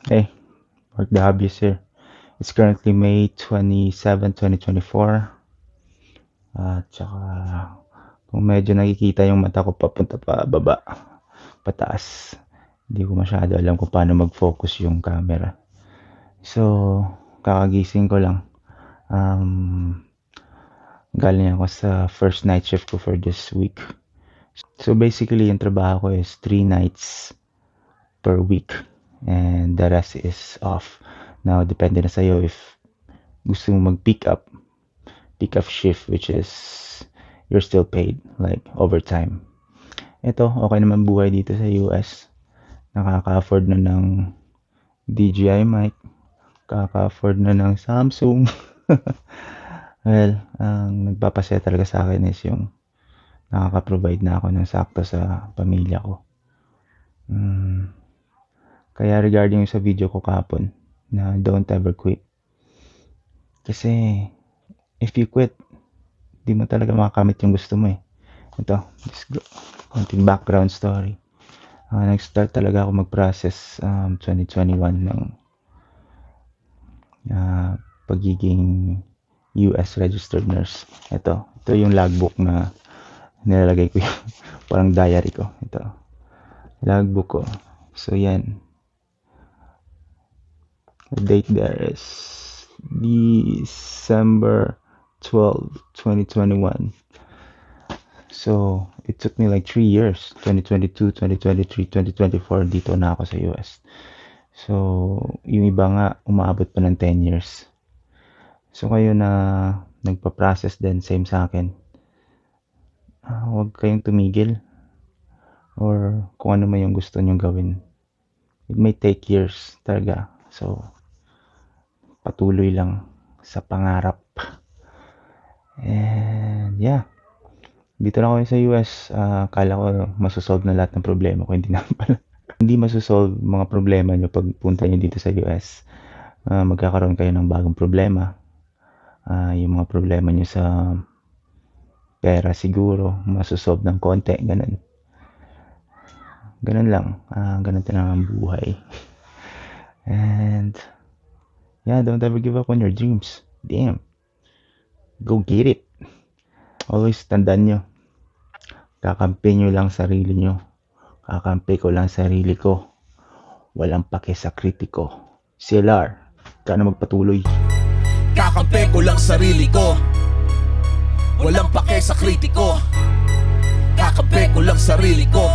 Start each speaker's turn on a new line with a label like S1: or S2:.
S1: Hey, Mark the Hobbyist here. It's currently May 27, 2024. At saka, kung medyo nakikita yung mata ko papunta pa baba, pataas, hindi ko masyado alam kung paano mag-focus yung camera. So, kakagising ko lang. Galing ako sa first night shift ko for this week. So, basically, yung trabaho ko is 3 nights per week. And the rest is off. Now, depende na sa'yo if gusto mo mag-pick up shift, which is you're still paid like overtime. Ito, okay naman buhay dito sa US. Nakaka-afford na ng DJI mic, nakaka-afford na ng Samsung. Well, ang nagpapasaya talaga sa akin is yung nakaka-provide na ako ng sakto sa pamilya ko. Kaya regarding sa video ko kapon na don't ever quit. Kasi if you quit, di mo talaga makakamit yung gusto mo eh. Ito, konting background story. Nag-start talaga ako mag-process 2021 ng pagiging US registered nurse. Ito yung logbook na nilalagay ko yung parang diary ko. Ito, logbook ko. So yan. The date there is December 12, 2021. So, it took me like 3 years, 2022, 2023, 2024, dito na ako sa US. So, yung iba nga, umaabot pa ng 10 years. So, kayo na nagpa-process din, same sa akin. Huwag kayong tumigil or kung ano man yung gusto nyong gawin. It may take years talaga. So, patuloy lang sa pangarap. And yeah, dito lang ako sa US. Akala ko masosolve na lahat ng problema ko. Hindi na pala. Hindi masosolve mga problema nyo pag punta nyo dito sa US. Magkakaroon kayo ng bagong problema. Yung mga problema nyo sa pera siguro masosolve ng konti. Ganun lang. Ganun talaga ang buhay. And yeah, don't ever give up on your dreams. Damn. Go get it. Always tandaan nyo. Kakampi nyo lang sarili nyo. Kakampi ko lang sarili ko. Walang pake sa kritiko. CLR, ka na magpatuloy.
S2: Kakampi ko lang sarili ko. Walang pake sa kritiko. Kakampi ko lang sarili ko.